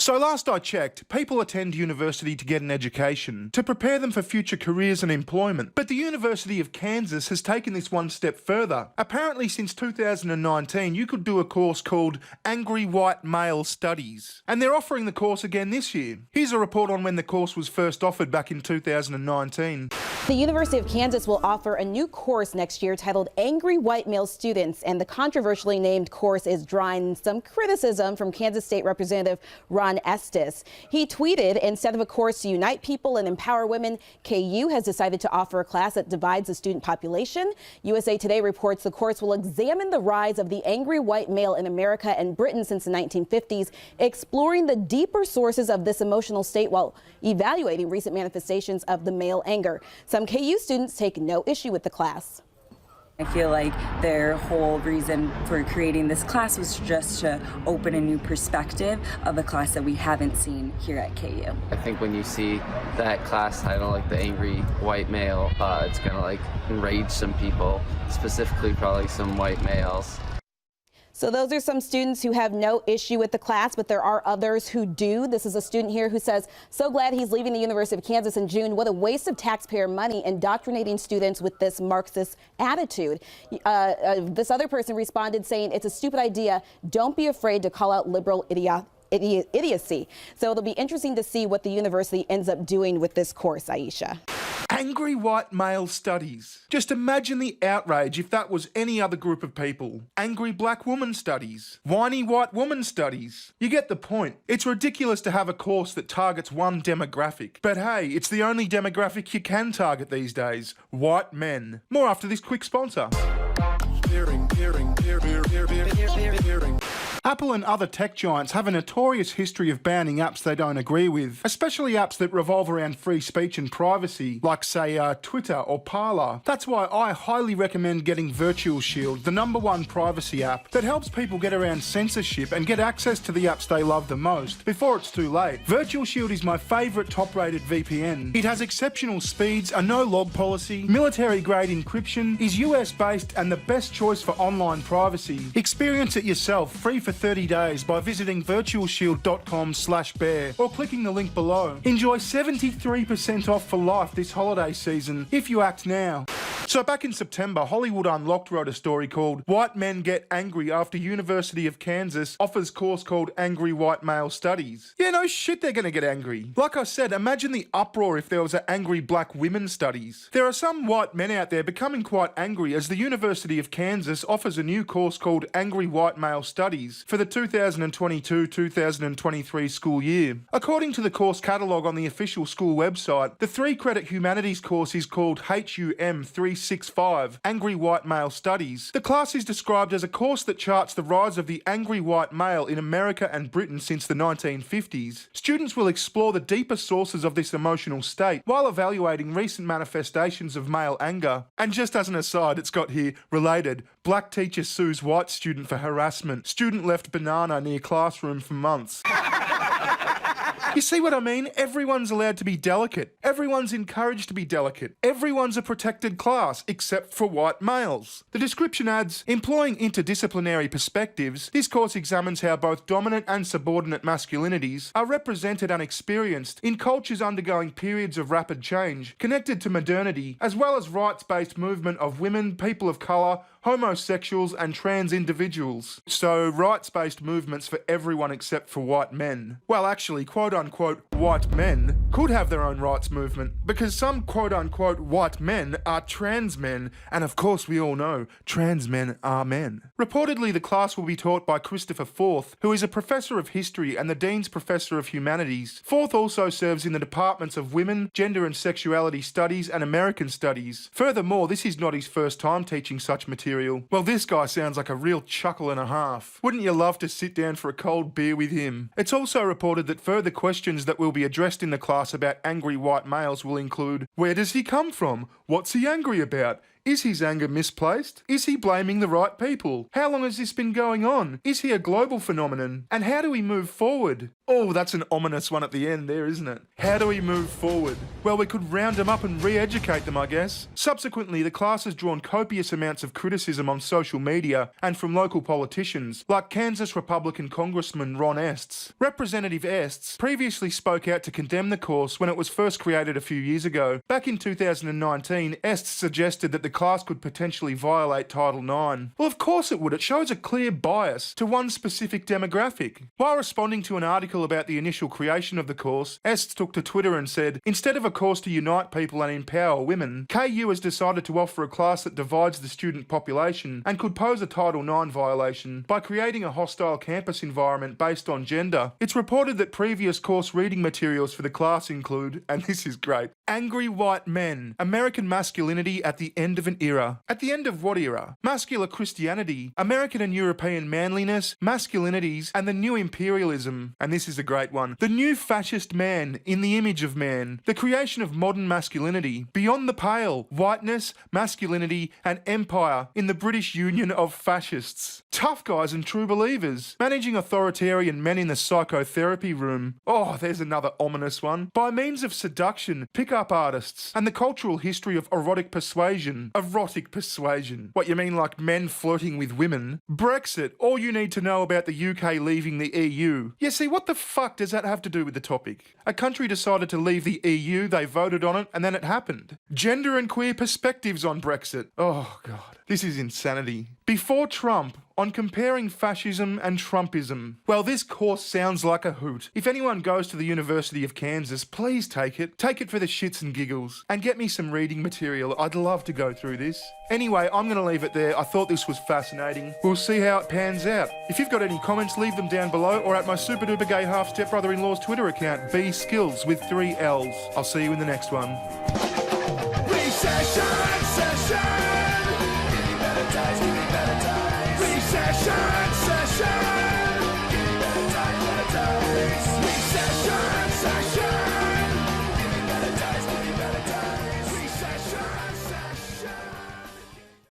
So last I checked, people attend university to get an education, to prepare them for future careers and employment. But the University of Kansas has taken this one step further. Apparently since 2019, you could do a course called Angry White Male Studies. And they're offering the course again this year. Here's a report on when the course was first offered back in 2019. The University of Kansas will offer a new course next year titled Angry White Male Students, and the controversially named course is drawing some criticism from Kansas State Representative Ron Estes. He tweeted, "Instead of a course to unite people and empower women, KU has decided to offer a class that divides the student population." USA Today reports the course will examine the rise of the angry white male in America and Britain since the 1950s, exploring the deeper sources of this emotional state while evaluating recent manifestations of the male anger. Some KU students take no issue with the class. I feel like their whole reason for creating this class was just to open a new perspective of a class that we haven't seen here at KU. I think when you see that class title, like the angry white male, it's gonna like enrage some people, specifically probably some white males. So those are some students who have no issue with the class, but there are others who do. This is a student here who says, "So glad he's leaving the University of Kansas in June. What a waste of taxpayer money indoctrinating students with this Marxist attitude." This other person responded saying, "It's a stupid idea. Don't be afraid to call out liberal idiocy." So it'll be interesting to see what the university ends up doing with this course, Aisha. Angry White Male Studies. Just imagine the outrage if that was any other group of people. Angry Black Woman Studies. Whiny White Woman Studies. You get the point. It's ridiculous to have a course that targets one demographic. But hey, it's the only demographic you can target these days. White men. More after this quick sponsor. Apple and other tech giants have a notorious history of banning apps they don't agree with, especially apps that revolve around free speech and privacy, like say Twitter or Parler. That's why I highly recommend getting VirtualShield, the #1 privacy app that helps people get around censorship and get access to the apps they love the most before it's too late. VirtualShield is my favourite top-rated VPN. It has exceptional speeds, a no-log policy, military-grade encryption, is US-based and the best choice for online privacy. Experience it yourself, free for 30 days by visiting virtualshield.com/bear or clicking the link below. Enjoy 73% off for life this holiday season if you act now. So back in September, Hollywood Unlocked wrote a story called "White Men Get Angry After University of Kansas Offers Course Called Angry White Male Studies." Yeah, no shit they're gonna get angry. Like I said, imagine the uproar if there was an Angry Black Women Studies. There are some white men out there becoming quite angry as the University of Kansas offers a new course called Angry White Male Studies for the 2022-2023 school year. According to the course catalogue on the official school website, the 3-credit humanities course is called HUM 365, Angry White Male Studies. The class is described as a course that charts the rise of the angry white male in America and Britain since the 1950s. Students will explore the deeper sources of this emotional state while evaluating recent manifestations of male anger. And just as an aside, it's got here, related, black teacher sues white student for harassment. Student left banana near classroom for months. You see what I mean? Everyone's allowed to be delicate. Everyone's encouraged to be delicate. Everyone's a protected class, except for white males. The description adds, employing interdisciplinary perspectives, this course examines how both dominant and subordinate masculinities are represented and experienced in cultures undergoing periods of rapid change, connected to modernity, as well as rights-based movement of women, people of colour, homosexuals and trans individuals. So rights-based movements for everyone except for white men. Well, actually, quote-unquote white men could have their own rights movement because some quote-unquote white men are trans men, and of course we all know trans men are men. Reportedly, the class will be taught by Christopher Forth, who is a professor of history and the Dean's Professor of Humanities. Forth also serves in the departments of Women, Gender and Sexuality Studies and American Studies. Furthermore, this is not his first time teaching such material. Well, this guy sounds like a real chuckle and a half. Wouldn't you love to sit down for a cold beer with him? It's also reported that further questions that will be addressed in the class about angry white males will include, where does he come from? What's he angry about? Is his anger misplaced? Is he blaming the right people? How long has this been going on? Is he a global phenomenon? And how do we move forward? Oh, that's an ominous one at the end there, isn't it? How do we move forward? Well, we could round them up and re-educate them, I guess. Subsequently, the class has drawn copious amounts of criticism on social media and from local politicians, like Kansas Republican Congressman Ron Estes. Representative Estes previously spoke out to condemn the course when it was first created a few years ago. Back in 2019, Estes suggested that the class could potentially violate Title IX. Well, of course it would. It shows a clear bias to one specific demographic. While responding to an article about the initial creation of the course, Estes took to Twitter and said, "Instead of a course to unite people and empower women, KU has decided to offer a class that divides the student population and could pose a Title IX violation by creating a hostile campus environment based on gender." It's reported that previous course reading materials for the class include, and this is great, Angry White Men, American Masculinity at the End of an Era. At the end of what era? Masculine Christianity, American and European manliness, masculinities, and the new imperialism. And this is a great one. The new fascist man in the image of man. The creation of modern masculinity. Beyond the pale. Whiteness, masculinity, and empire in the British Union of Fascists. Tough guys and true believers. Managing authoritarian men in the psychotherapy room. Oh, there's another ominous one. By means of seduction, pick-up artists, and the cultural history of erotic persuasion. Erotic persuasion. What, you mean like men flirting with women? Brexit. All you need to know about the UK leaving the EU. Yeah, see, what the fuck does that have to do with the topic? A country decided to leave the EU, they voted on it, and then it happened. Gender and queer perspectives on Brexit. Oh, God. This is insanity. Before Trump, on comparing fascism and Trumpism. Well, this course sounds like a hoot. If anyone goes to the University of Kansas, please take it. Take it for the shits and giggles. And get me some reading material. I'd love to go through this. Anyway, I'm going to leave it there. I thought this was fascinating. We'll see how it pans out. If you've got any comments, leave them down below or at my super duper gay half stepbrother-in-law's Twitter account, bskills with 3 L's. I'll see you in the next one. Recession, session. Recession, session.